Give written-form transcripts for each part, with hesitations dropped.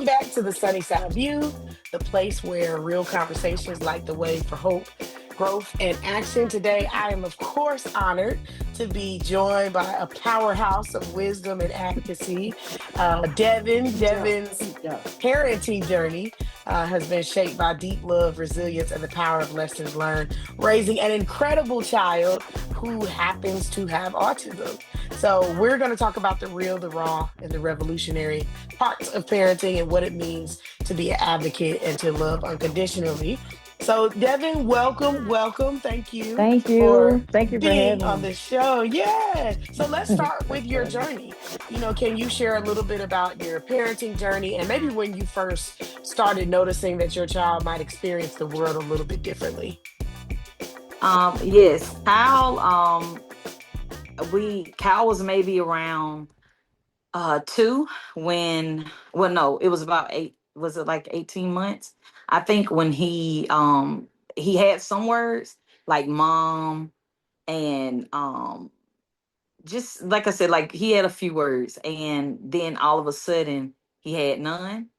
Welcome back to the SunnySide View, the place where real conversations light the way for hope, growth, and action. Today, I am, of course, honored to be joined by a powerhouse of wisdom and advocacy, Devon. Devon's parenting journey has been shaped by deep love, resilience, and the power of lessons learned, raising an incredible child who happens to have autism. So, we're going to talk about the real, the raw, and the revolutionary parts of parenting and what it means to be an advocate and to love unconditionally. So, Devin, welcome, welcome. Thank you Thank for you. Thank you for being having on me. the show. Yeah. So, let's start My with your pleasure. journey. Can you share a little bit about your parenting journey and maybe when you first started noticing that your child might experience the world a little bit differently? Yes, Kyle. Kyle was maybe around 2 when. Well, no, it was about 8. Was it like 18 months? I think when he had some words like mom and just like I said, like he had a few words, and then all of a sudden he had none.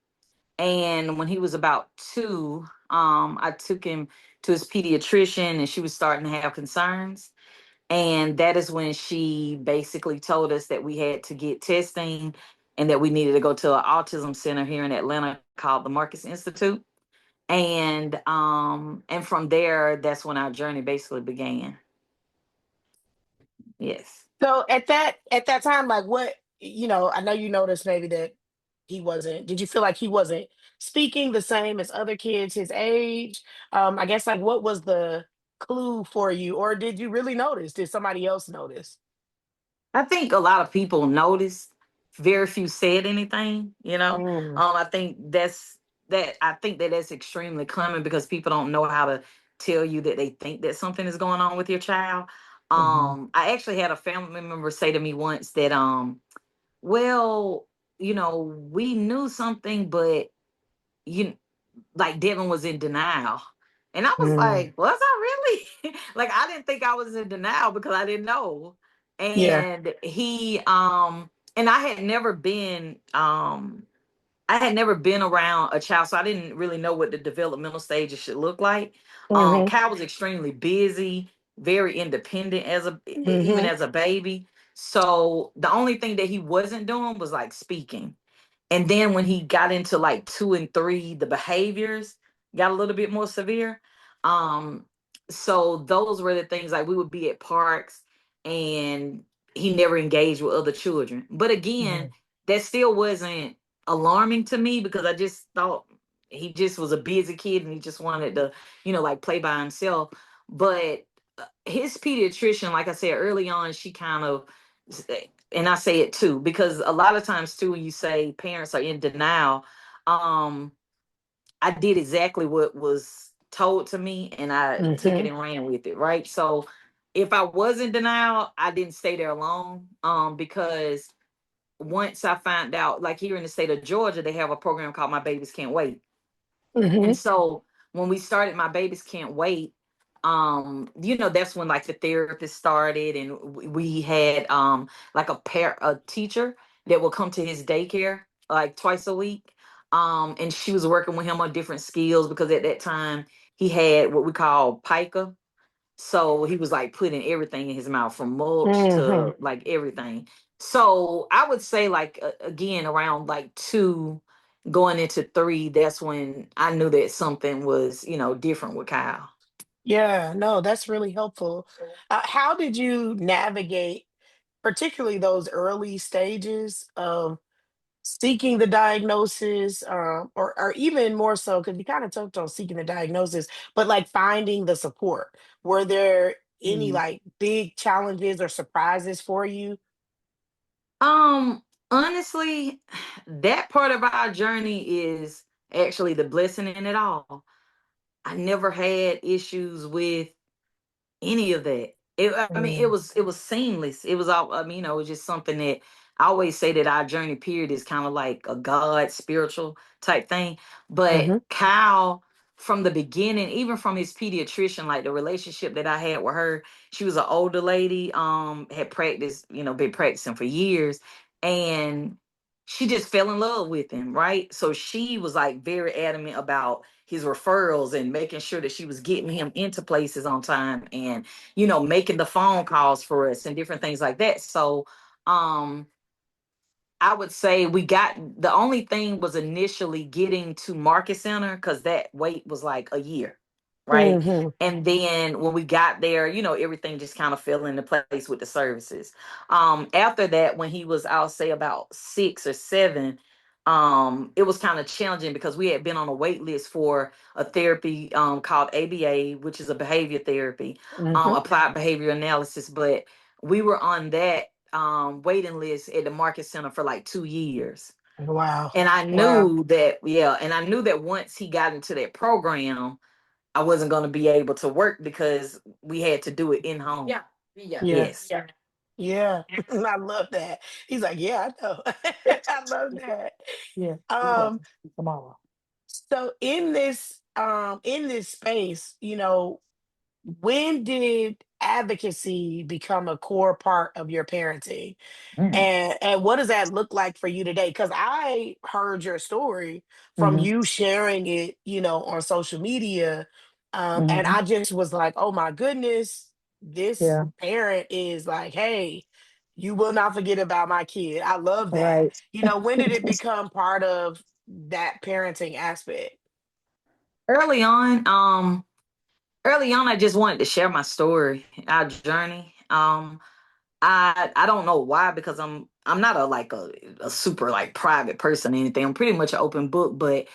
And when he was about 2, I took him to his pediatrician, and she was starting to have concerns. And that is when she basically told us that we had to get testing and that we needed to go to an autism center here in Atlanta called the Marcus Institute. And from there, that's when our journey basically began. Yes. So at that time, like I know you noticed maybe that he wasn't, did you feel like he wasn't speaking the same as other kids his age? I guess like what was the clue for you, or did you really notice? Did somebody else notice? I think a lot of people noticed. Very few said anything. Mm, I think that's extremely common because people don't know how to tell you that they think that something is going on with your child. mhm, I actually had a family member say to me once that, well, we knew something, but you like Devin was in denial. And I was mm, like, was I really? Like I didn't think I was in denial because I didn't know. yeah. And and I had never been around a child, so I didn't really know what the developmental stages should look like. Hmm. Cal was extremely busy, very independent even Hmm. as a baby. So the only thing that he wasn't doing was like speaking. And then when he got into like 2 and 3, the behaviors got a little bit more severe. Um, so those were the things, like we would be at parks and he never engaged with other children. But again, Hmm. that still wasn't alarming to me because I just thought he just was a busy kid and he just wanted to, like play by himself. But his pediatrician, like I said early on, she kind of, and I say it too, because a lot of times too, when you say parents are in denial, um, I did exactly what was told to me and I took it Hmm. and ran with it, right? So if I was in denial, I didn't stay there long, because once I found out, like here in the state of Georgia, they have a program called My Babies Can't Wait. Hmm. And so when we started My Babies Can't Wait, that's when like the therapist started and we had like a teacher that would come to his daycare like twice a week. And she was working with him on different skills because at that time he had what we call pica. So he was like putting everything in his mouth from mulch Hmm. to like everything. So I would say like again around like 2 going into 3, that's when I knew that something was, different with Kyle. Yeah, no, that's really helpful. How did you navigate, particularly those early stages of seeking the diagnosis, or even more so, because you kind of touched on seeking the diagnosis, but like finding the support? Were there any Mhm. like big challenges or surprises for you? Honestly, that part of our journey is actually the blessing in it all. I never had issues with any of that. I mean, it Mm, was it was seamless. It was all. I mean, it was just something that I always say that our journey period is kind of like a God spiritual type thing. But mhm, Kyle, from the beginning, even from his pediatrician, like the relationship that I had with her, she was an older lady. Had practiced, been practicing for years, and she just fell in love with him, right? So she was like very adamant about his referrals and making sure that she was getting him into places on time, and making the phone calls for us and different things like that. So um I would say we got, the only thing was initially getting to Market Center, because that wait was like a year, right? Hmm. And then when we got there, everything just kind of fell into place with the services. After that, when he was, I'll say about 6 or 7, it was kind of challenging because we had been on a wait list for a therapy called ABA, which is a behavior therapy, Hmm. applied behavior analysis, but we were on that waiting list at the Market Center for like 2 years. Wow. And I Wow. knew that, yeah, and I knew that once he got into that program, I wasn't going to be able to work because we had to do it in home. Yeah. Yeah. Yeah. Yes. Yeah. Yeah. I love that. He's like, yeah, I know. I love that. Yeah. Um, Tomorrow. so in this space, when did advocacy become a core part of your parenting? Mm. And what does that look like for you today? Because I heard your story from Hmm. you sharing it, on social media. And Hmm. I just was like, oh my goodness, this Yeah. parent is like, hey, you will not forget about my kid. I love that. Right. When did it become part of that parenting aspect? Early on, I just wanted to share my story, our journey. I don't know why, because I'm not a super like private person or anything. I'm pretty much an open book, but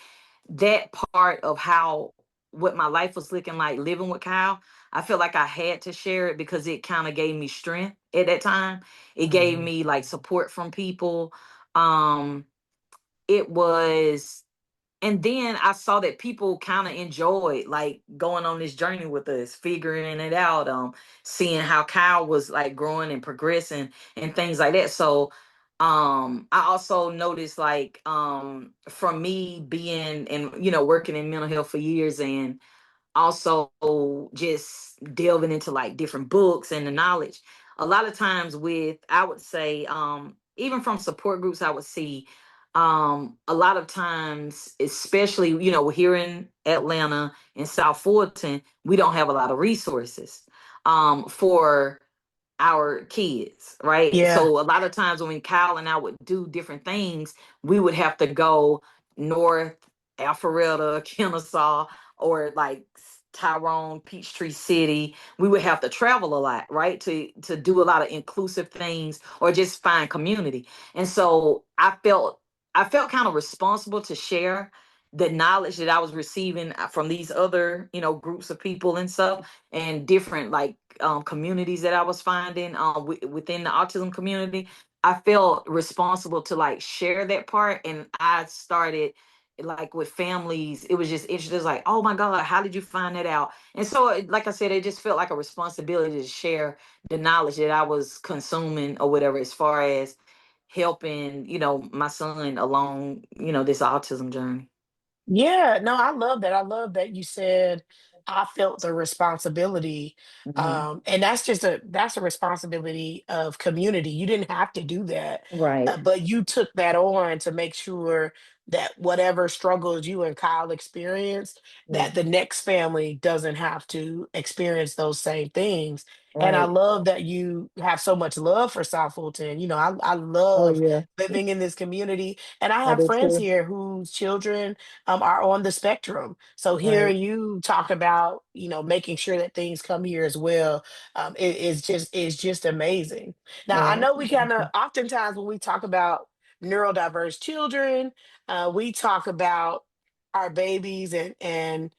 that part of how, what my life was looking like living with Kyle, I feel like I had to share it because it kind of gave me strength at that time. It gave Mhm. me like support from people. Um it was, and then I saw that people kind of enjoyed like going on this journey with us, figuring it out, seeing how Kyle was like growing and progressing and things like that. So I also noticed like from me being and working in mental health for years, and also just delving into like different books and the knowledge, a lot of times with, I would say, even from support groups I would see, a lot of times, especially here in Atlanta and South Fulton, we don't have a lot of resources for our kids, right? Yeah. So a lot of times when Kyle and I would do different things, we would have to go north, Alpharetta, Kennesaw, or like Tyrone, Peachtree City. We would have to travel a lot, right? To do a lot of inclusive things or just find community. And so I felt kind of responsible to share the knowledge that I was receiving from these other, groups of people and stuff, and different like communities that I was finding within the autism community. I felt responsible to like share that part, and I started like with families. It was just interesting. It was like, oh my God, how did you find that out? And so, like I said, it just felt like a responsibility to share the knowledge that I was consuming or whatever, as far as helping, my son along, this autism journey. Yeah, no, I love that. I love that you said I felt the responsibility. Hmm. And that's a responsibility of community. You didn't have to do that, Right. but you took that on to make sure that whatever struggles you and Kyle experienced, Yeah. that the next family doesn't have to experience those same things. And I Right. love that you have so much love for South Fulton. I Oh love yeah. living in this community, and I I have did friends too. here whose children are on the spectrum. So Right. hearing you talk about, making sure that things come here as well, is just amazing. Now I Right. know we kind of oftentimes when we talk about neurodiverse children, we talk about our babies and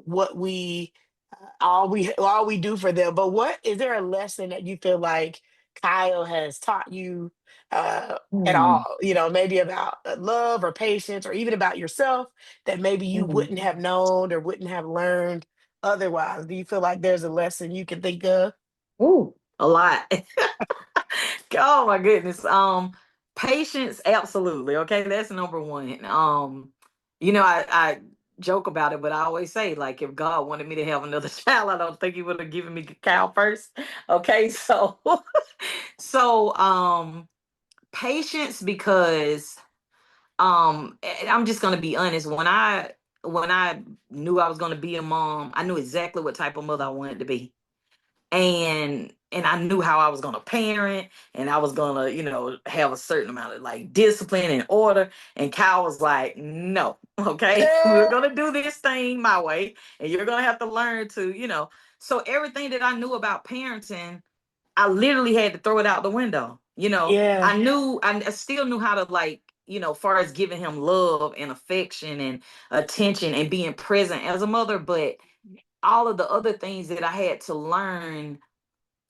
what all we do for them. But what is there a lesson that you feel like Kyle has taught you at Hmm. all, maybe about love or patience or even about yourself that maybe you Hmm. wouldn't have known or wouldn't have learned otherwise? Do you feel like there's a lesson you can think of? Ooh, a lot. Oh my goodness. Patience, absolutely. Okay, that's number one. I joke about it, but I always say, like, if God wanted me to have another child, I don't think He would have given me Cal first. Okay, so so Patience, because I'm just gonna be honest. When I knew I was gonna be a mom, I knew exactly what type of mother I wanted to be, and I knew how I was gonna parent, and I was gonna, have a certain amount of like discipline and order. And Kyle was like, "No, okay, we're gonna do this thing my way, and you're gonna have to learn to, So everything that I knew about parenting, I literally had to throw it out the window. Yeah. I still knew how to, like, far as giving him love and affection and attention and being present as a mother, but all of the other things that I had to learn,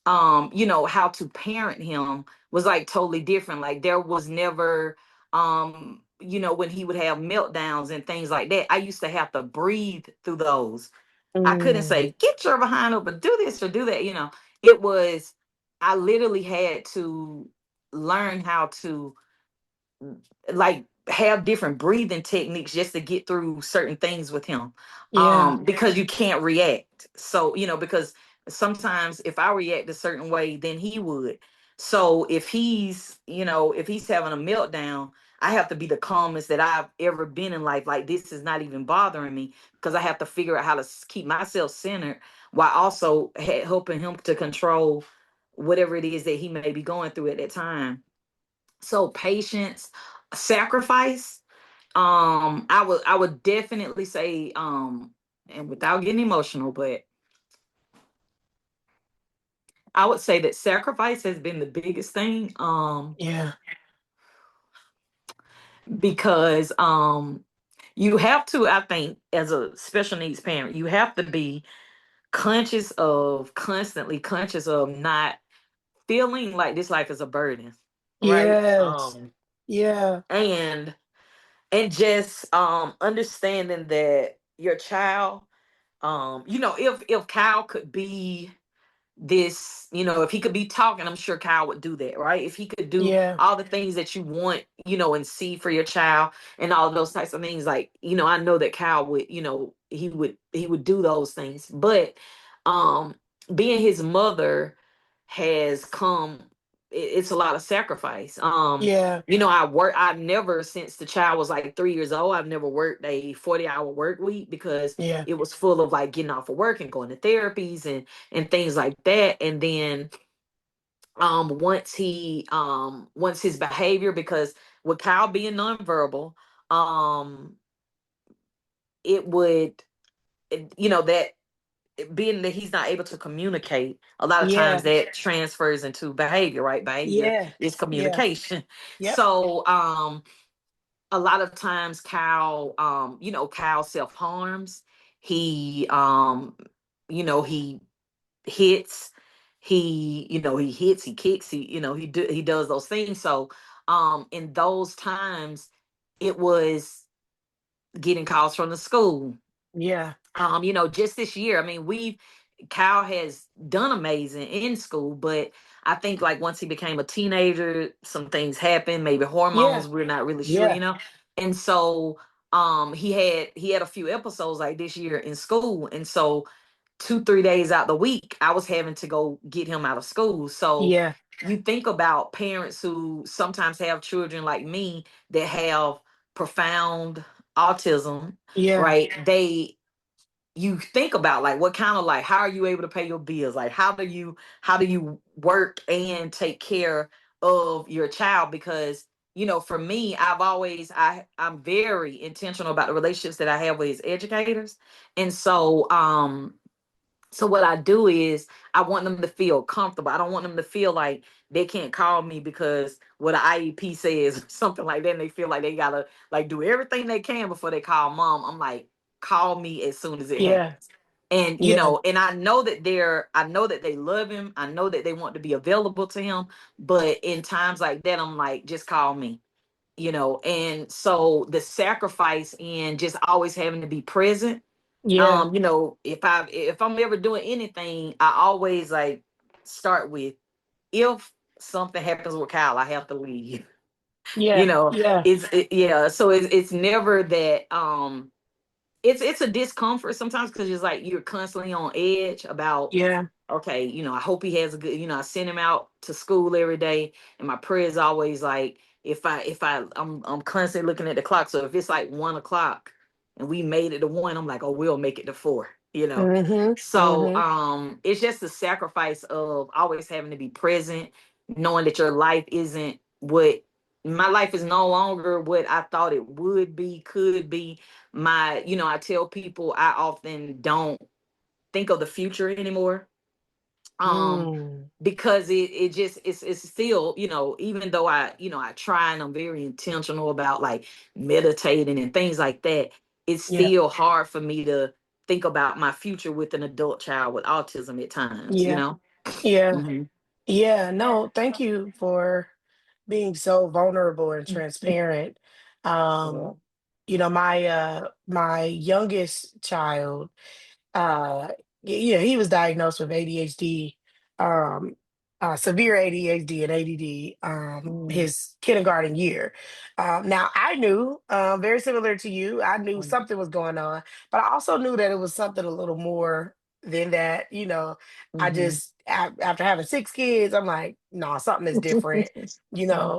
how to parent him was like totally different. Like there was never, when he would have meltdowns and things like that, I used to have to breathe through those. I couldn't Mm. say, get your behind up and do this or do that. It was, I literally had to learn how to, like, have different breathing techniques just to get through certain things with him. Yeah. Because you can't react. So, because sometimes if I react a certain way, then he would. So if he's having a meltdown, I have to be the calmest that I've ever been in life. Like, this is not even bothering me, because I have to figure out how to keep myself centered while also helping him to control whatever it is that he may be going through at that time. So patience, sacrifice. I would definitely say, and without getting emotional, but I would say that sacrifice has been the biggest thing. Yeah. Because you have to, I think, as a special needs parent, you have to be constantly conscious of not feeling like this life is a burden, right? Yes. Yeah. And just understanding that your child, if Kyle could be this, if he could be talking, I'm sure Kyle would do that, right? If he could do Yeah. all the things that you want, and see for your child and all those types of things, like, I know that Kyle would, he would do those things. But um being his mother has come, it's a lot of sacrifice. Yeah. I've never, since the child was like 3 years old, I've never worked a 40-hour work week, because Yeah. it was full of like getting off of work and going to therapies and things like that. And then once his behavior, because with Kyle being nonverbal, um it would, that being that he's not able to communicate, a lot of times Yeah. that transfers into behavior, right? Behavior Yeah. is Yeah. communication. Yep. So a lot of times Kyle self-harms. He hits, he hits, he kicks, he does those things. So in those times, it was getting calls from the school. Yeah. Just this year, I mean, Kyle has done amazing in school, but I think, like, once he became a teenager, some things happened, maybe Yeah. hormones, we're not really sure, Yeah. and so he had a few episodes like this year in school. And so 2 3 days out the week, I was having to go get him out of school. So Yeah. you think about parents who sometimes have children like me that have profound autism, Yeah. right? You think about, like, what kind of, like, how are you able to pay your bills? Like, how do you work and take care of your child? Because, for me, I'm very intentional about the relationships that I have with his educators. And so what I do is, I want them to feel comfortable. I don't want them to feel like they can't call me because what an IEP says, something like that, and they feel like they gotta, like, do everything they can before they call mom. I'm like, call me as soon as it Yeah. happens. And Yeah. I know that they love him. I know that they want to be available to him. But in times like that, I'm like, just call me. And so the sacrifice in just always having to be present, Yeah. if I'm ever doing anything, I always, like, start with, if something happens with Kyle, I have to leave. you Yeah. know Yeah. yeah, so it's never that, it's a discomfort sometimes because it's like you're constantly on edge about, Yeah. okay, I hope he has a good, I send him out to school every day, and my prayer is always like, I'm constantly looking at the clock. So if it's like 1 o'clock and we made it to one, I'm like, oh, we'll make it to four. Mm-hmm. So Mm-hmm. it's just the sacrifice of always having to be present, knowing that your life isn't what my life is no longer what I thought it would be, could be. I tell people I often don't think of the future anymore. Um, Mm. because it just it's still, even though I try and I'm very intentional about like meditating and things like that, it's Yeah. still hard for me to think about my future with an adult child with autism at times. Yeah. Yeah. Hmm. Yeah. No, thank you for being so vulnerable and transparent. Yeah. Um, my youngest child, yeah, he was diagnosed with ADHD, um, severe ADHD and ADD, Mm, his kindergarten year. Now I knew, very similar to you, I knew mm, something was going on, but I also knew that it was something a little more than that. I mhm. just, after having six kids, I'm like, no, something is different.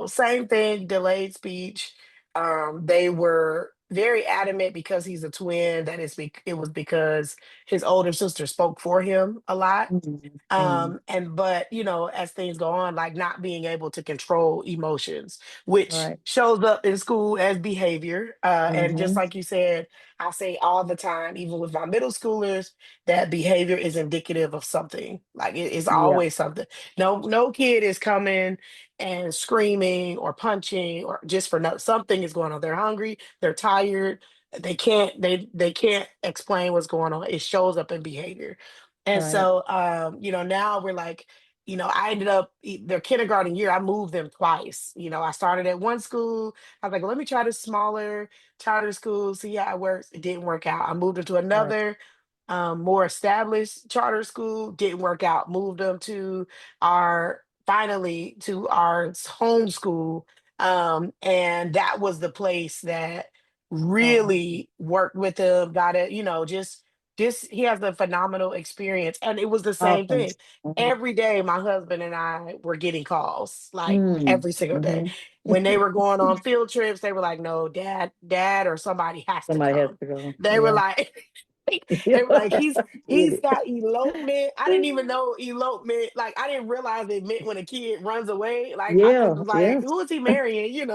Same thing, delayed speech. They were very adamant because he's a twin that it was because his older sister spoke for him a lot. Mhm, mhm. And but as things go on, like not being able to control emotions, which Right. shows up in school as behavior. And just Mhm. like you said, I say all the time, even with my middle schoolers, that behavior is indicative of something. Like it's Yeah. always something. No kid is coming and screaming or punching or just for no, something is going on. They're hungry, they're tired, they can't explain what's going on. It shows up in behavior. And Right. so now we're like, I ended up their kindergarten year, I moved them twice. I started at one school. I was like, let me try this smaller charter school, see how it works. It didn't work out. I moved them to Right. another more established charter school, didn't work out. Moved them to our finally to our home school. And that was the place that Oh, really worked with him, got it, just he has a phenomenal experience. And it was the same awesome. thing. Mhm. Every day, my husband and I were getting calls, like Mm. every single day. Mhm. When they were going on field trips, they were like, no, dad, or somebody has to Somebody has come. to go. They were Yeah. like, Yeah. they were like, Get he's got elopement. I didn't even know elopement. Like I didn't realize it meant when a kid runs away. Like I just Yeah. was like, Yeah. who is he marrying?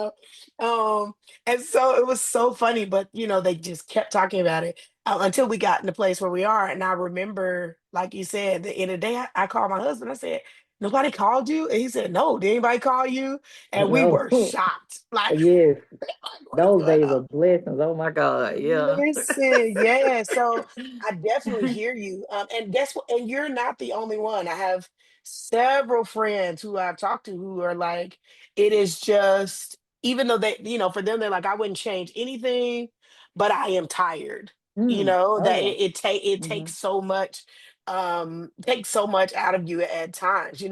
Um, and so it was so funny, but they just kept talking about it until we got in the place where we are. And I remember, like you said, the end of the day, I called my husband. I said, nobody called you? And he said, no, did anybody call you? And we No. were shocked. Like, Yes. what's Those going days on? are blessings. Oh my God. Yeah. Listen, yeah. So I definitely hear you. And guess what? And you're not the only one. I have several friends who I've talked to who are like, it is just, even though they, for them, they're like, I wouldn't change anything, but I am tired. Oh That yeah. it Mm-hmm. takes so much out of you at times.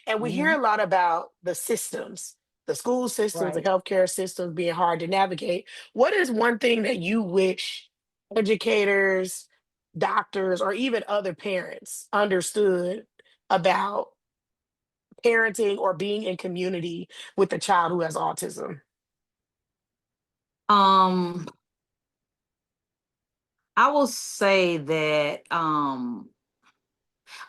And we hear Mm-hmm. a lot about the school systems, the Right. healthcare systems being hard to navigate. What is one thing that you wish educators, doctors, or even other parents understood about parenting or being in community with a child who has autism? Um, I will say that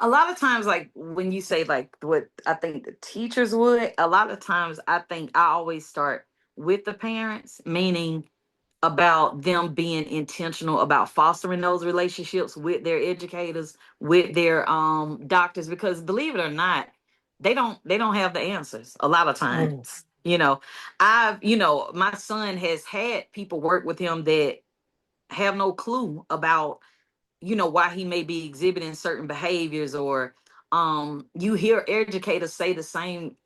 a lot of times, like when you say like what I think the teachers would, a lot of times I think I always start with the parents, meaning about them being intentional about fostering those relationships with their educators, with their doctors, because believe it or not, they don't have the answers a lot of Mm. times. My son has had people work with him that have no clue about why he may be exhibiting certain behaviors, or you hear educators say the same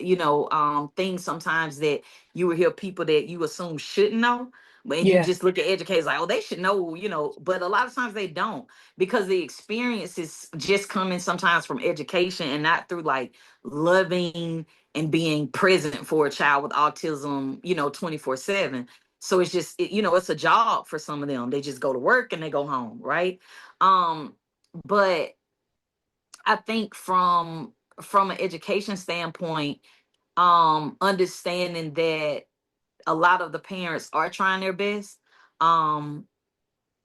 things sometimes that you will hear people that you assume shouldn't know, but you Yeah, just look at educators like, oh, they should know, but a lot of times they don't, because the experience is just coming sometimes from education and not through like loving and being present for a child with autism 24/7. So it's just it's a job for some of them. They just go to work and they go home, right? um but I think from an education standpoint, understanding that a lot of the parents are trying their best, um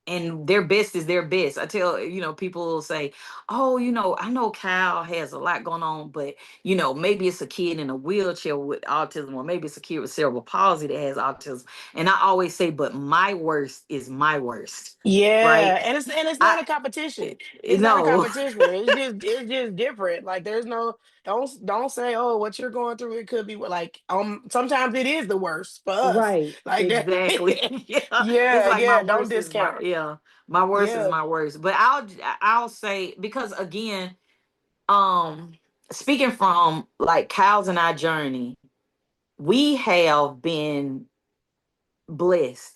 and their best is their best. I tell, people will say, oh, I know Kyle has a lot going on, but maybe it's a kid in a wheelchair with autism, or maybe it's a kid with cerebral palsy that has autism. And I always say, but my worst is my worst, right? Yeah, and it's not I a competition. It's not a no. competition. It's just different. Like there's no, don't say, oh, what you're going through, it could be like sometimes it is the worst for us. Right. Like that. Exactly. Yeah. It's Yeah, like my yeah, don't worst is my, discount. yeah, my worst is Yeah. my worst. But I'll say, because again, um speaking from like Kyle's and our journey, we have been blessed.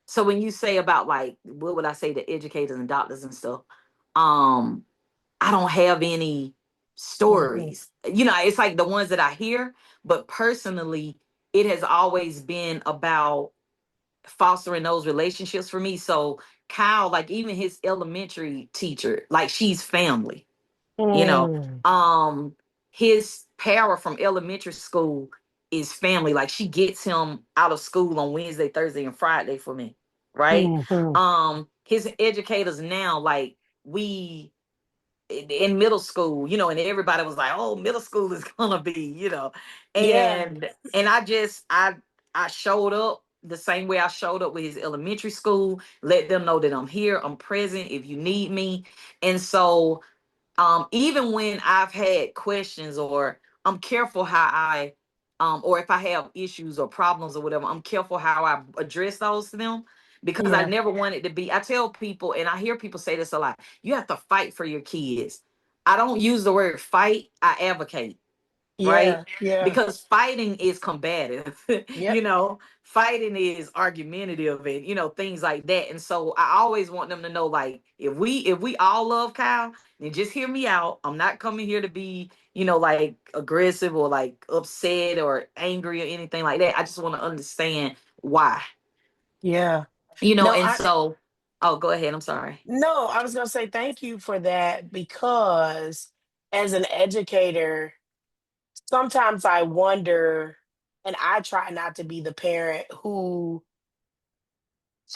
So when you say about, like, what would I say, the educators and doctors and stuff, um I don't have any Mhm. stories. It's like the ones that I hear, but personally, it has always been about fostering those relationships for me. So Kyle, like, even his elementary teacher, like, she's family. you know Mm. um his para from elementary school is family. Like, she gets him out of school on Wednesday, Thursday, and Friday for me, right? Mhm. His educators now, like, we in middle school, and everybody was like, oh, middle school is gonna be, Yeah. and I showed up the same way I showed up with his elementary school, let them know that I'm here, I'm present if you need me. And so, even when I've had questions, or I'm careful how I, or if I have issues or problems or whatever, I'm careful how I address those to them, because I Yeah. never want it to be. I tell people, and I hear people say this a lot: you have to fight for your kids. I don't use the word fight. I advocate, right? Yeah. Yeah. Because fighting is combative, Yep. fighting is argumentative, and things like that. And so I always want them to know, like, if we all love Kyle, then just hear me out. I'm not coming here to be, like, aggressive or like upset or angry or anything like that. I just want to understand why. Yeah. No, And so, oh, go ahead. I'm sorry. no, I was gonna say thank you for that because as an educator, sometimes I wonder, and I try not to be the parent who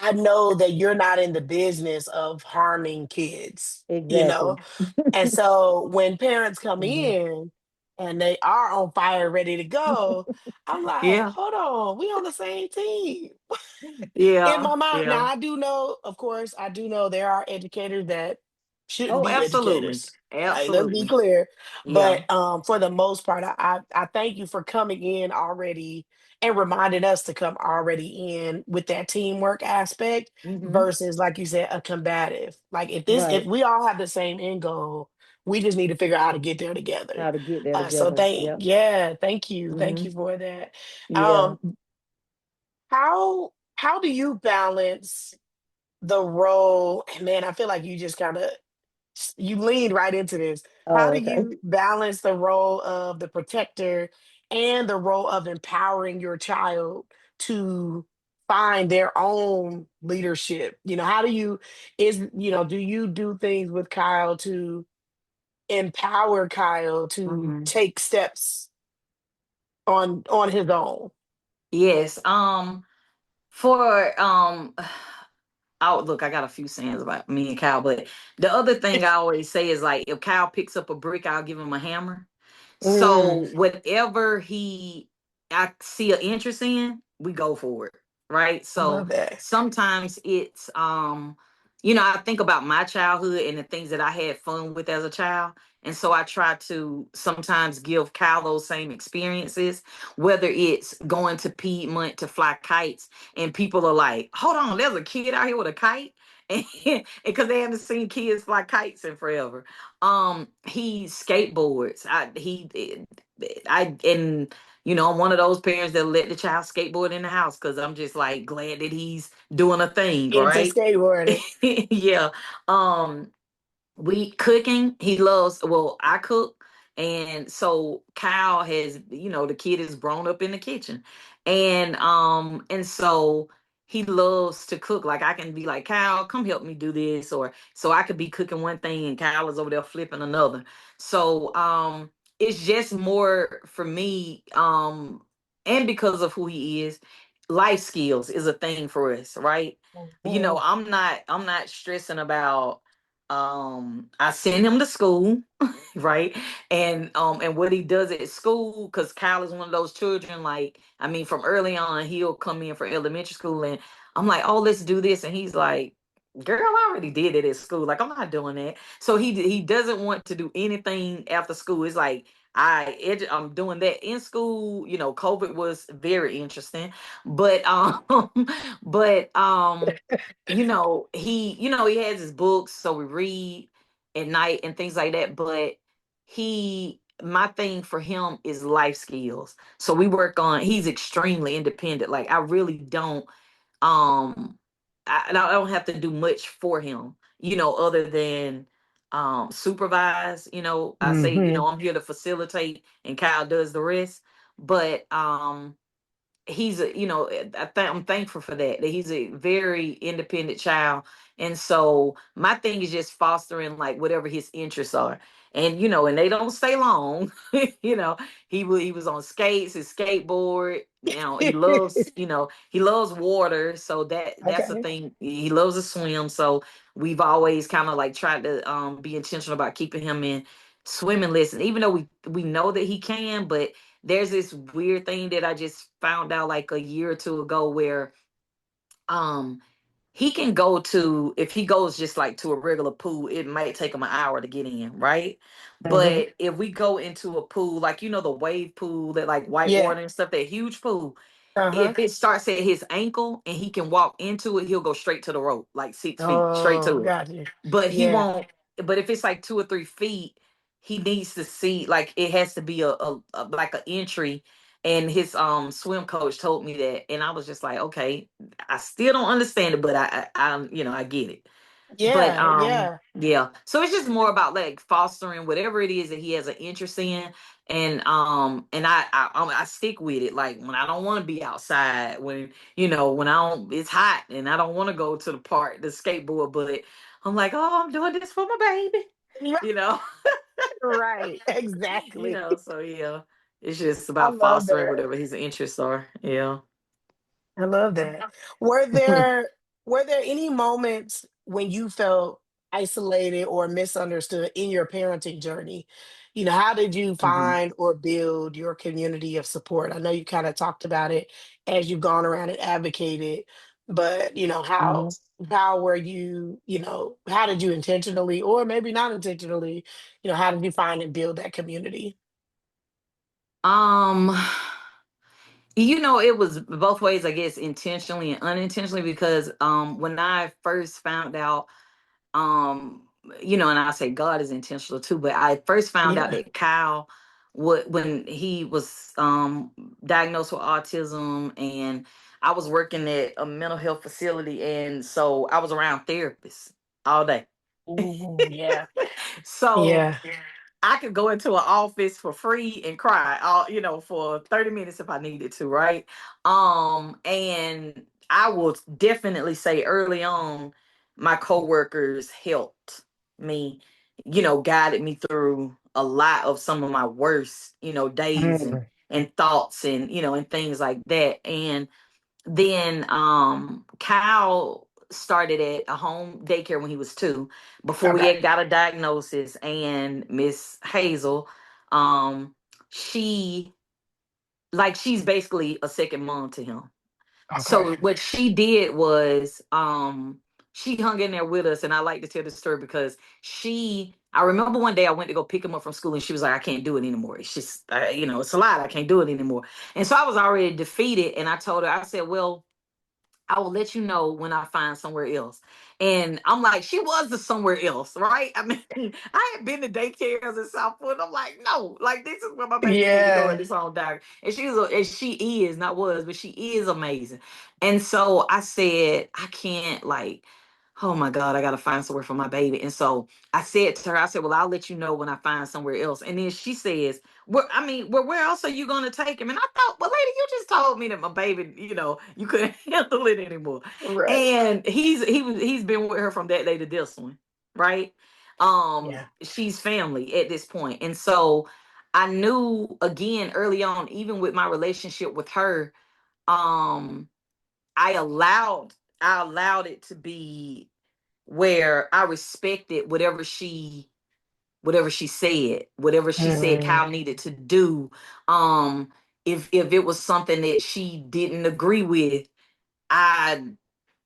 I know that you're not in the business of harming kids, you know? Exactly. And so when parents come Mhm. in and they are on fire, ready to go, I'm like, Yeah. hold on, we on the same team. In Yeah. my mind, now Yeah. I do know, of course, I do know there are educators that shouldn't Oh, be absolutely. educators. Like, let's be Absolutely. clear. Yeah. But for the most part, I thank you for coming in already and reminding us to come already in with that teamwork aspect Hmm. versus, like you said, a combative. Like if Right. we all have the same end goal, we just need to figure out how to get there together. How to get there So together. Yep. thank Hmm. you for that. Yeah. Um, how do you balance the role? And man, I feel like you just kind of you leaned right into this. How Oh, do okay. you balance the role of the protector and the role of empowering your child to find their own leadership? How do you do you do things with Kyle to empower Kyle to Hmm. take steps on his own? Yes. For oh, look, I got a few sayings about me and Kyle, but the other thing I always say is, like, if Kyle picks up a brick, I'll give him a hammer. Mm, So whatever I see an interest in, we go for it, right? I So love that. sometimes it's, I think about my childhood and the things that I had fun with as a child. And so I try to sometimes give Kyle those same experiences, whether it's going to Piedmont to fly kites, and people are like, hold on, there's a kid out here with a kite. And because they haven't seen kids fly kites in forever. He skateboards. And I'm one of those parents that let the child skateboard in the house, because I'm just like glad that he's doing a thing, Into right? skateboarding. Yeah. Um, we cooking. He loves. Well, I cook, and so Kyle has. The kid is grown up in the kitchen, and so he loves to cook. Like I can be like, Kyle, come help me do this, or so I could be cooking one thing and Kyle is over there flipping another. So it's just more for me, and because of who he is, life skills is a thing for us, right? You know, Mhm. I'm not stressing about I send him to school, right? And what he does at school, because Kyle is one of those children, like, I mean, from early on, he'll come in for elementary school and I'm like, oh, let's do this. And he's like, girl, I already did it at school. Like, I'm not doing that. So he doesn't want to do anything after school. It's like I'm doing that in school. You know, COVID was very interesting. But but he has his books, so we read at night and things like that. But my thing for him is life skills. So we work on he's extremely independent. Like I really don't um I don't have to do much for him, other than supervise. I say, Mhm. I'm here to facilitate and Kyle does the rest. But he's I'm thankful for that he's a very independent child. And so my thing is just fostering like whatever his interests are. And and they don't stay long. you know he was on skates, his skateboard. Now he loves water, so that's the Okay. thing. He loves to swim, so we've always kind of like tried to be intentional about keeping him in swimming lessons, even though we know that he can. But there's this weird thing that I just found out like a year or two ago where um he can go to if he goes just like to a regular pool, it might take him an hour to get in, right? Mhm. But if we go into a pool, like the wave pool, that like white Yeah. water and stuff, that huge pool, Uh-huh. if it starts at his ankle and he can walk into it, he'll go straight to the rope, like 6 feet, straight Oh, to it. got you. But he Yeah. won't. But if it's like 2 or 3 feet, he needs to see, like, it has to be a like an entry. And his swim coach told me that, and I was just like, okay, I still don't understand it, but I get it. But Yeah. Yeah. yeah, so it's just more about like fostering whatever it is that he has an interest in. And I stick with it. Like when I don't want to be outside, when I don't, it's hot and I don't want to go to the park, the skateboard, but I'm like, oh, I'm doing this for my baby, you know. Right. Exactly. So yeah, it's just I about love fostering that. whatever his interests are. Yeah. I love that. Were there were there any moments when you felt isolated or misunderstood in your parenting journey? How did you hmm find or build your community of support? I know you kind of talked about it as you've gone around and advocated, but hmm how were you, how did you intentionally or maybe not intentionally, how did you find and build that community? Um, it was both ways, I guess, intentionally and unintentionally, because when I first found out, um, and I say God is intentional too, but I first found out Yeah. that Kyle would when he was diagnosed with autism, and I was working at a mental health facility, and so I was around therapists all day. Ooh, yeah. So Yeah. I could go into an office for free and cry, all for 30 minutes if I needed to, right? And I will definitely say early on, my coworkers helped me, guided me through a lot of some of my worst, days and Mm, thoughts and and things like that. And then Kyle started at a home daycare when he was 2, before we okay. had got a diagnosis. And Miss Hazel, um, she she's basically a second mom to him. Okay. So what she did was she hung in there with us. And I like to tell this story because I remember one day I went to go pick him up from school and she was like, I can't do it anymore. It's just, it's a lot. I can't do it anymore. And so I was already defeated. And I told her, I said, well, I will let you know when I find somewhere else. And I'm like, she was the somewhere else, right? I mean, I had been to daycares in Southwood. I'm like, no, like this is where my baby need to go at Yeah. this home diary. And she is, not was, but she is amazing. And so I said, I can't, like, oh my God, I gotta find somewhere for my baby. And so I said to her, I said, well, I'll let you know when I find somewhere else. And then she says, where else are you gonna take him? And I thought, well, lady, you just told me that my baby, you couldn't handle it anymore. Right. And he's been with her from that day to this one, right? Yeah. She's family at this point. And so I knew again early on, even with my relationship with her, um, I allowed I allowed it to be where I respected whatever she said Mm, Kyle needed to do. Um, if it was something that she didn't agree with, I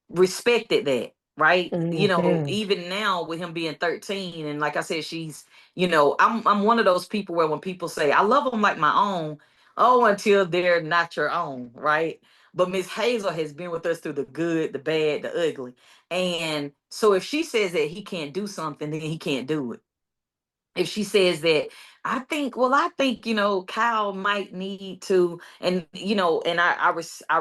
respected that, right? mhm. Even now with him being 13, and like I said, I'm one of those people where when people say I love them like my own, oh, until they're not your own, right? But Miss Hazel has been with us through the good, the bad, the ugly. And so if she says that he can't do something, then he can't do it. If she says that, I think Kyle might need to, and I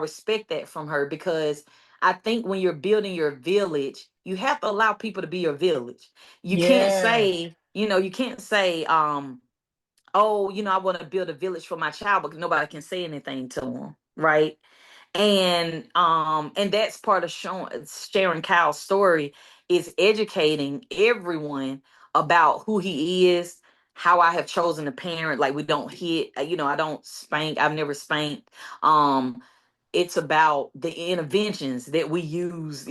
respect that from her, because I think when you're building your village, you have to allow people to be your village. You can't Yeah. say, oh, I want to build a village for my child, but nobody can say anything to him, right? And that's part of sharing Kyle's story, is educating everyone about who he is, how I have chosen to parent. Like, we don't hit, I don't spank, I've never spanked. It's about the interventions that we use.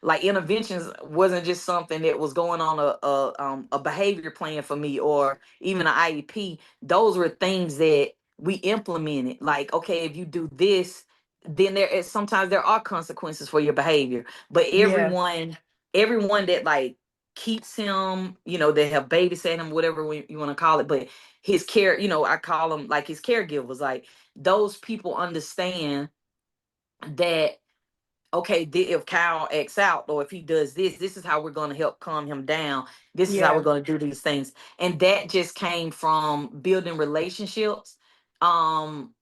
Like, interventions wasn't just something that was going on a behavior plan for me, or even an IEP. Those were things that we implemented. Like, okay, if you do this, then sometimes there are consequences for your behavior. But Yeah. everyone that, like, keeps him, they have babysat him, whatever you want to call it, but his care, I call them like his caregivers. Like, those people understand that, okay, if Kyle acts out, or if he does this, this is how we're going to help calm him down. This is how we're Yeah. going to do these things. And that just came from building relationships. Um,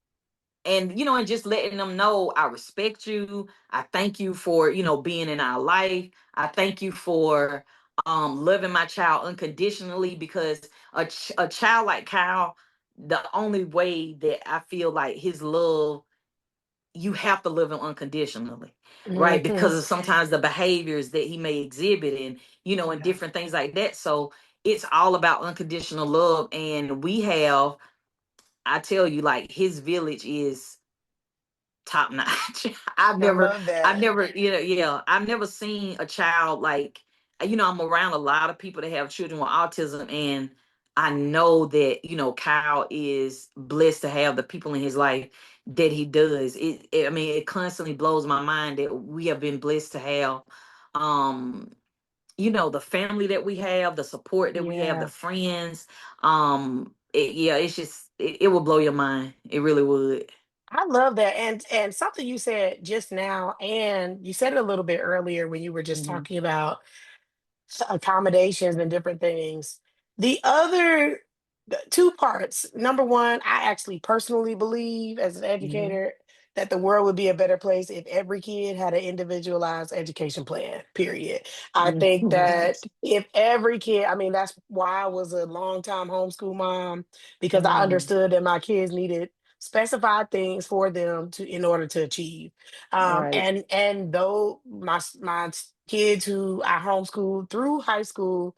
and just letting them know, I respect you. I thank you for, being in our life. I thank you for loving my child unconditionally, because a child like Kyle, the only way that I feel like his love, you have to love him unconditionally, right? Because Mhm. of sometimes the behaviors that he may exhibit, and Yeah. different things like that. So it's all about unconditional love. And I tell you, like, his village is top notch. I love I've that. never, yeah, I've never seen a child like, I'm around a lot of people that have children with autism, and I know that, Kyle is blessed to have the people in his life that he does. I mean, it constantly blows my mind that we have been blessed to have, um, the family that we have, the support that we have, the Yeah. friends. It's just, it would blow your mind. It really would. I love that. And something you said just now, and you said it a little bit earlier when you were just Hmm. talking about accommodations and different things. The other two parts. Number one, I actually personally believe as an Hmm. educator that the world would be a better place if every kid had an individualized education plan, period. I think that if every kid, I mean, that's why I was a long time homeschool mom, because I Mm, understood that my kids needed specified things for them to in order to achieve. right. And though my kids who I homeschooled through high school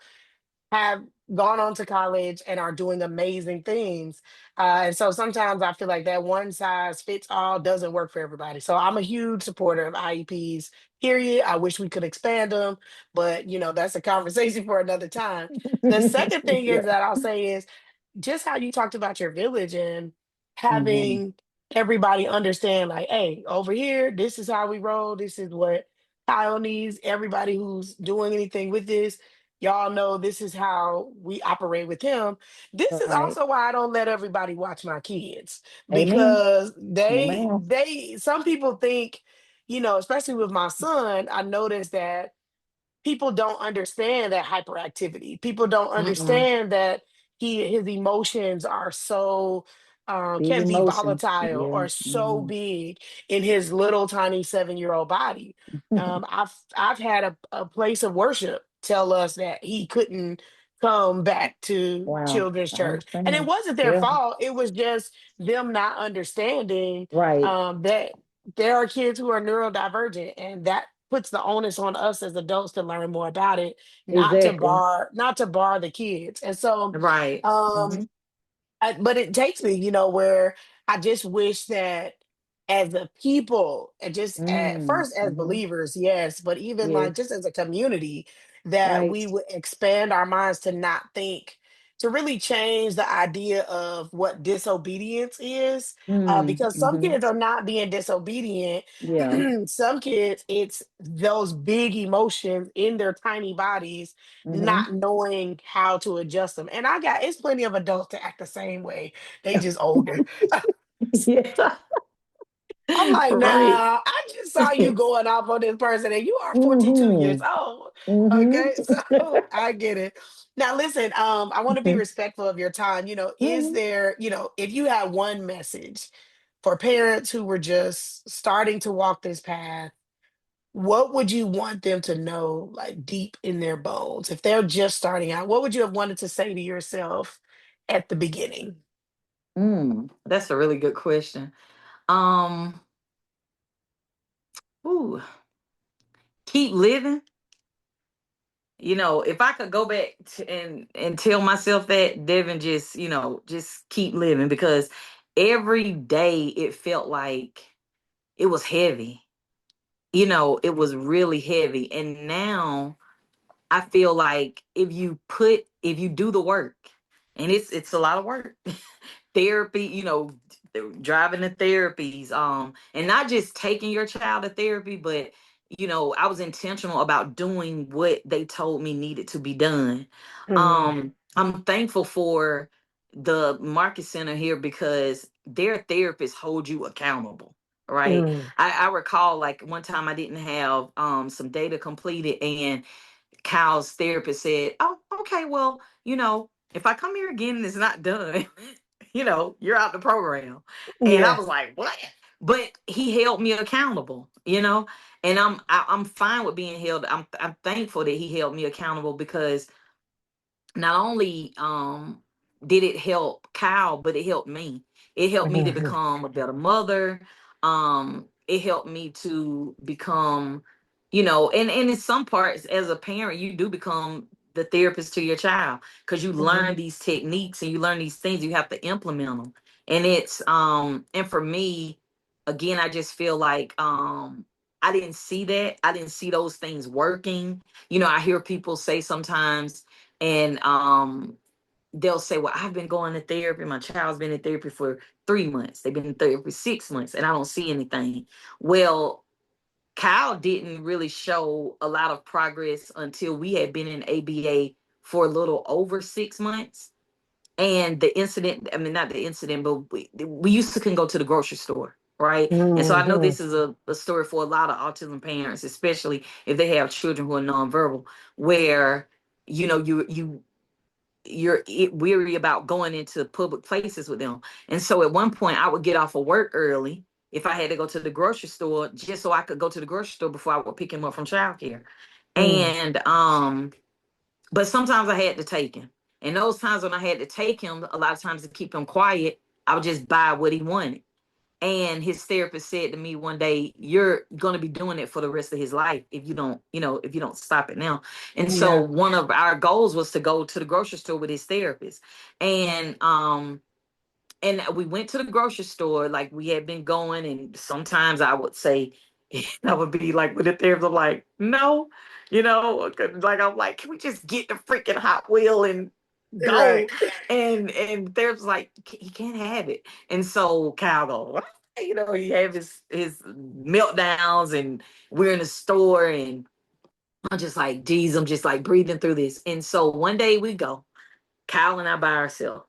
have gone on to college and are doing amazing things. And so sometimes I feel like that one size fits all doesn't work for everybody. So I'm a huge supporter of IEPs, period. I wish we could expand them, but that's a conversation for another time. The second thing is Yeah. that I'll say is just how you talked about your village and Hmm. having everybody understand, like, hey, over here, this is how we roll. This is what Kyle needs. Everybody who's doing anything with this, y'all know this is how we operate with him. This is Right. also why I don't let everybody watch my kids, Amen. because they Amen. they some people think, especially with my son, I noticed that people don't understand that hyperactivity. People don't Mm-mm. understand that his emotions are so Big can be emotions. volatile Yeah. or so big in his little tiny 7-year old body. I've had a place of worship tell us that he couldn't come back to Wow. children's I church, and it understand. wasn't their Yeah. fault. It was just them not understanding Right. that there are kids who are neurodivergent, and that puts the onus on us as adults to learn more about it, Exactly. not to bar the kids. And so Right. um Mm-hmm. but it takes me, where I just wish that as a people, and just at first as Mm-hmm. believers, yes, but even Yes. like just as a community, that Right. we would expand our minds to not think, to really change the idea of what disobedience is. Because some Mm-hmm. kids are not being disobedient. Yeah. Some kids, it's those big emotions in their tiny bodies Mm-hmm. not knowing how to adjust them. And it's plenty of adults that act the same way. They just older. Yeah. I'm like, Right. nah, I just saw you going off on this person and you are 42 years Mm-hmm. old. Okay, Mm-hmm. so I get it. Now listen, I want to be respectful of your time. Is Mm-hmm. there, if you had one message for parents who were just starting to walk this path, what would you want them to know, like deep in their bones? If they're just starting out, what would you have wanted to say to yourself at the beginning? That's a really good question. Um, ooh, keep living. If I could go back and tell myself that, Devin, just keep living, because every day it felt like it was heavy. It was really heavy. And now I feel like if you do the work, and it's a lot of work, therapy, driving to therapies, and not just taking your child to therapy, but I was intentional about doing what they told me needed to be done. Mm, I'm thankful for the Market Center here, because their therapists hold you accountable. Right. mm, I recall, like, one time I didn't have some data completed, and Kyle's therapist said, "Oh, okay, well, if I come here again and it's not done, you're out the program." And I yeah. was like, "What?" But he held me accountable, and I'm fine with being held. I'm thankful that he held me accountable, because not only did it help Kyle, but it helped me. It helped me to Mhm, become a better mother. It helped me to become, and in some parts, as a parent, you do become the therapist to your child, because you learn mhm, these techniques and you learn these things. You have to implement them, and it's and for me, again, I just feel like I didn't see that. I didn't see those things working. I hear people say sometimes, and they'll say, "Well, I've been going to therapy. My child's been in therapy for 3 months. They've been in therapy for 6 months, and I don't see anything." Well, Kyle didn't really show a lot of progress until we had been in ABA for a little over 6 months. And the incident, I mean, not the incident, but we used to can go to the grocery store, right? And so I know mhm, this is a story for a lot of autism parents, especially if they have children who are nonverbal, where you're weary about going into public places with them. And so at one point, I would get off of work early if I had to go to the grocery store, just so I could go to the grocery store before I would pick him up from childcare. mm, And but sometimes I had to take him. And those times when I had to take him, a lot of times, to keep him quiet, I would just buy what he wanted. And his therapist said to me one day, "You're going to be doing it for the rest of his life if you don't stop it now." And so yeah. one of our goals was to go to the grocery store with his therapist. And we went to the grocery store, like we had been going, and sometimes I would say, I would be like with the therapist, I'm like, "No," 'cause, like, I'm like, "Can we just get the freaking Hot Wheel and Right. go?" And therapist like, "He can't have it." And so Kyle go, he have his meltdowns, and we're in the store, and I'm just like, "Geez, I'm just like breathing through this." And so one day we go, Kyle and I by ourselves,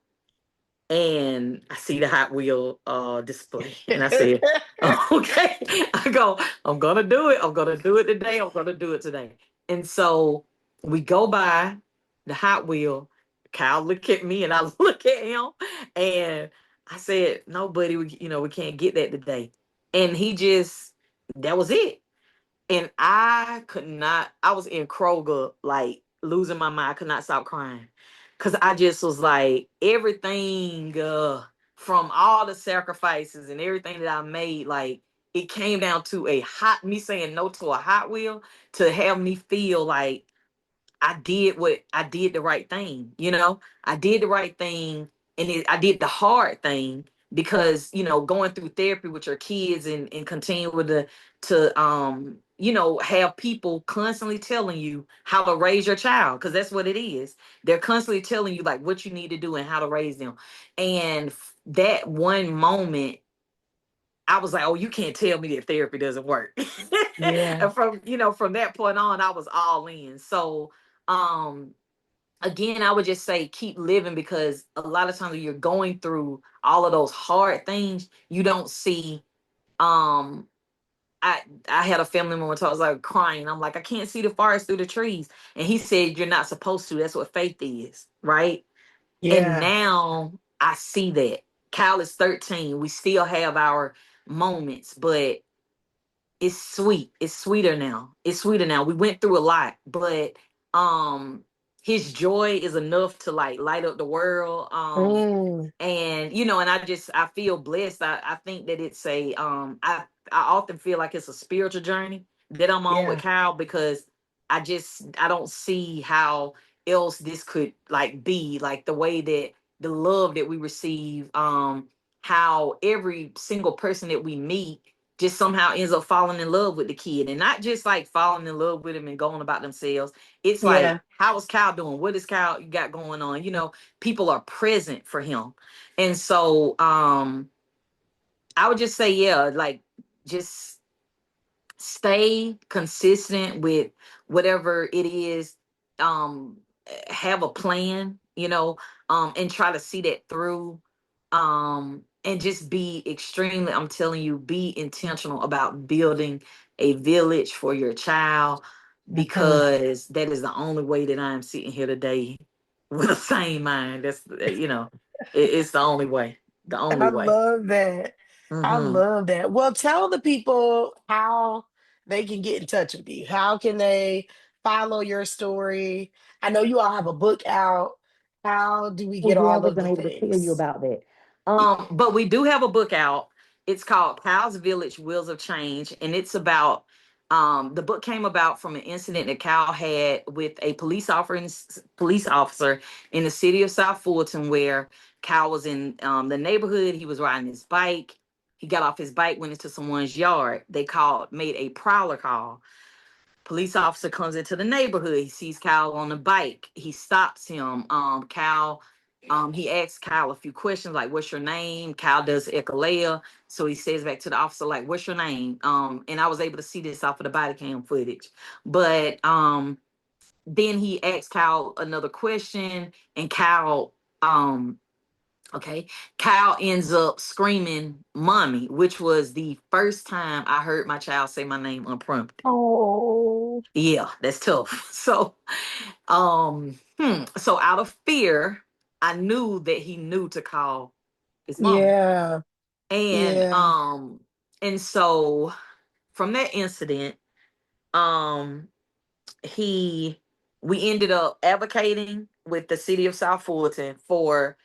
and I see the Hot Wheel display, and I said, "Oh, okay." I go, "I'm gonna do it. I'm gonna do it today. I'm gonna do it today." And so we go by the Hot Wheel. Kyle look at me, and I look at him, and I said, no, buddy, we can't get that today. And he just, that was it. And I could not, I was in Kroger, like losing my mind. I could not stop crying. Cause I just was like, everything, from all the sacrifices and everything that I made, like it came down to me saying no to a Hot Wheel to have me feel like I did the right thing, I did the right thing, and I did the hard thing because, going through therapy with your kids and continue with have people constantly telling you how to raise your child, because that's what it is. They're constantly telling you like what you need to do and how to raise them. And that one moment, I was like, oh, you can't tell me that therapy doesn't work. Yeah. And from that point on, I was all in. So, um, again, I would just say keep living, because a lot of times when you're going through all of those hard things, you don't see. Um, I had a family member I was like crying. I'm like, I can't see the forest through the trees, and he said, "You're not supposed to. That's what faith is, right?" And Yeah. now I see that. Kyle is 13. We still have our moments, but it's sweet. It's sweeter now. It's sweeter now. We went through a lot, but um his joy is enough to like light up the world. Mm, And and I feel blessed. I think that it's I often feel like it's a spiritual journey that I'm on with yeah. Kyle, because I don't see how else this could like be like the way that the love that we receive, how every single person that we meet just somehow ends up falling in love with the kid, and not just like falling in love with him and going about themselves. It's like, Yeah. how is Kyle doing? What is Kyle you got going on? People are present for him. And so I would just say, yeah, like just stay consistent with whatever it is. um have a plan, and try to see that through. And just be extremely, I'm telling you, be intentional about building a village for your child, Mhm. because that is the only way that I'm sitting here today with the same mind. That's it's the only way, the only I way. love that. I Hmm. love that. Well, tell the people how they can get in touch with you. How can they follow your story? I know you all have a book out. How do we Oh get yeah, I all of wasn't the able to tell you things? about that. But we do have a book out. It's called Cal's Village Wheels of Change, and it's about the book came about from an incident that Cal had with a police officer in the city of South Fulton, where Cal was in the neighborhood. He was riding his bike. He got off his bike, went into someone's yard. They made a prowler call. Police officer comes into the neighborhood. He sees Kyle on the bike. He stops him. He asks Kyle a few questions like, "What's your name?" Kyle does echolea. So he says back to the officer like, "What's your name?" And I was able to see this off of the body cam footage. But then he asks Kyle another question, and okay, Kyle ends up screaming "mommy," which was the first time I heard my child say my name unprompted. Oh, Yeah, that's tough. So out of fear, I knew that he knew to call his mama. yeah. And Yeah. um and so from that incident, um he we ended up advocating with the city of South Fulton for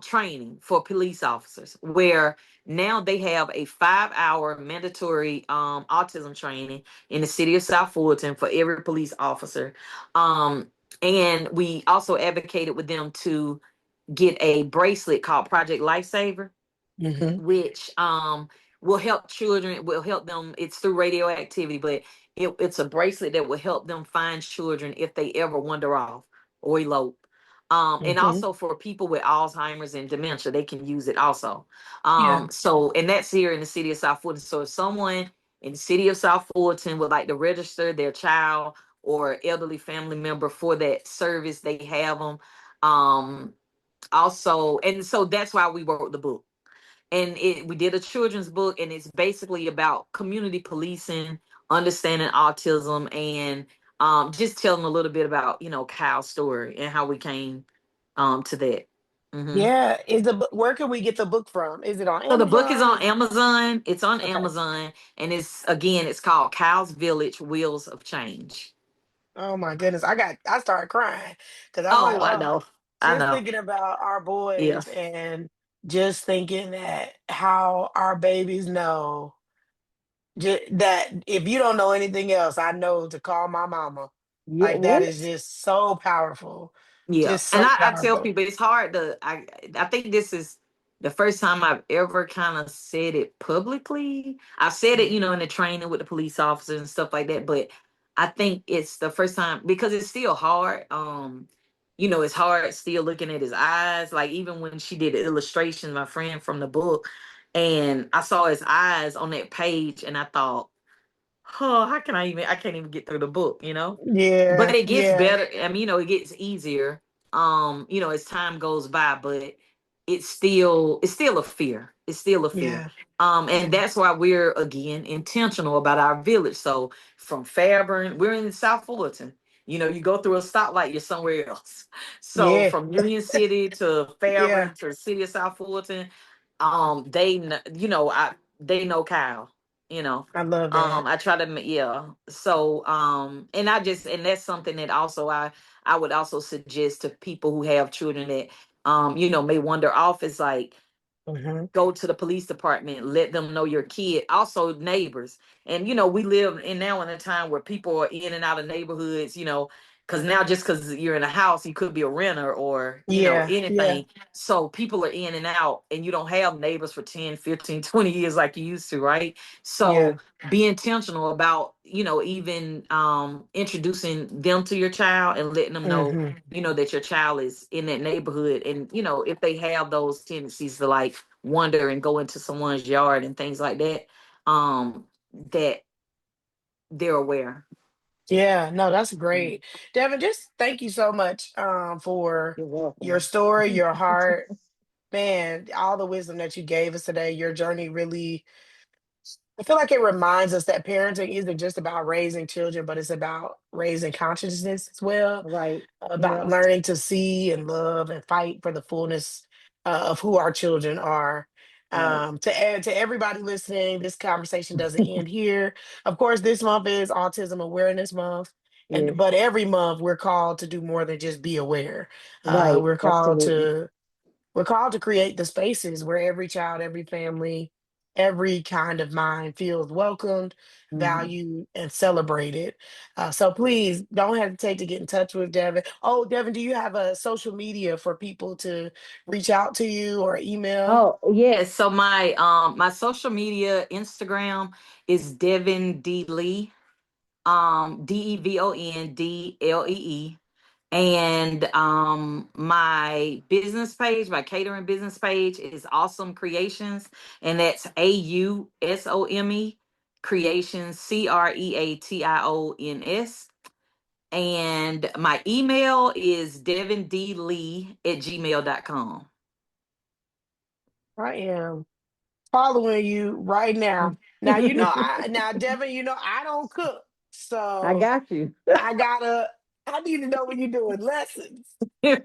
training for police officers, where now they have a 5-hour mandatory autism training in the city of South Fulton for every police officer. Um and we also advocated with them to get a bracelet called Project Lifesaver, Hmm. which will help children, will help them. It's through radioactivity, but it's a bracelet that will help them find children if they ever wander off or elope. And Hmm. also for people with Alzheimer's and dementia, they can use it also. Yeah. And that's here in the city of South Fulton. So if someone in the city of South Fulton would like to register their child or elderly family member for that service, they have them. Um, Also, and so that's why we wrote the book. And we did a children's book, and it's basically about community policing, understanding autism, and just telling a little bit about Kyle's story and how we came to that. Hmm. Yeah. Where can we get the book from? Is it on So the book is Amazon? on Amazon. It's on Okay. Amazon, and it's called Cow's Village: Wheels of Change. Oh my goodness. I started crying because I'm like, Oh, I oh, know, I just know. thinking about our boys Yes, and just thinking that how our babies know that if you don't know anything else, I know to call my mama. yeah. Like that What? is just so powerful. Yeah, Just and so I tell powerful. people it's hard to. I think this is the first time I've ever kind of said it publicly. I've said it, in the training with the police officers and stuff like that, but I think it's the first time because it's still hard. It's hard still looking at his eyes. Like even when she did the illustration, my friend from the book, and I saw his eyes on that page, and I thought, oh, how can I can't even get through the book. But Yeah, it gets yeah, better. I mean, it gets easier, as time goes by, but it's still a fear. It's still a fear. yeah, And yeah, that's why we're again intentional about our village. So from Fairburn, we're in South Fullerton. You go through a stoplight, you're somewhere else. So yeah, from Union City to yeah. Fairburn to the city of South Fullerton, they know Kyle, you know. I love that. I try to yeah. So and that's something that also I would also suggest to people who have children that may wander off is like Hmm. go to the police department, let them know your kid, also neighbors. And we live in now in a time where people are in and out of neighborhoods, because now just because you're in a house, you could be a renter or Yeah, yeah, anything. So people are in and out, and you don't have neighbors for 10, 15, 20 years like you used to, right? yeah. So be intentional about even introducing them to your child and letting them know Hmm. that your child is in that neighborhood. And if they have those tendencies to like wander and go into someone's yard and things like that, that they're aware. Yeah, no, that's great. Devin, just thank you so much for You're your welcome. story, your heart, man, all the wisdom that you gave us today. Your journey really, I feel like it reminds us that parenting isn't just about raising children, but it's about raising consciousness as well, Right. about Yeah. learning to see and love and fight for the fullness of who our children are. Right. To add to everybody listening, this conversation doesn't end here. Of course, this month is Autism Awareness Month, and Yes. but every month we're called to do more than just be aware. Uh, Right. we're called Absolutely. to we're called to create the spaces where every child, every family, every kind of mind feels welcomed, Mhm. valued, and celebrated. So please don't hesitate to get in touch with Devin. Oh, Devin, do you have a social media for people to reach out to you or email? Oh yes. So my social media Instagram is Devon D Lee. DEVONDLEE. And my business page, my catering business page is Awesome Creations, and that's AUSOME Creations, CREATIONS. And my email is devondlee@gmail.com. I am following you right now. Now Devin, I don't cook. I So got you. I need to know when you're doing lessons.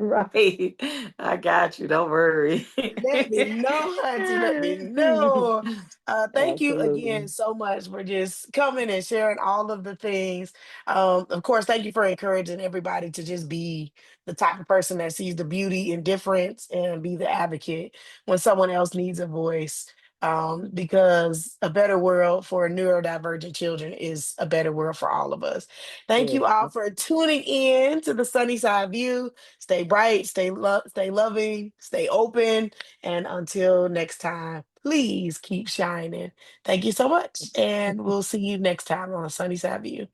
Right. I got you. Don't worry. Let me know, Auntie. Let me know. Thank you again Absolutely. so much for just coming and sharing all of the things. Of course, thank you for encouraging everybody to just be the type of person that sees the beauty in difference and be the advocate when someone else needs a voice. Because a better world for neurodivergent children is a better world for all of us. Thank Yes. you all for tuning in to the SunnySide View. Stay bright, stay loving, stay open, and until next time, please keep shining. Thank you so much, and we'll see you next time on Sunny Side View.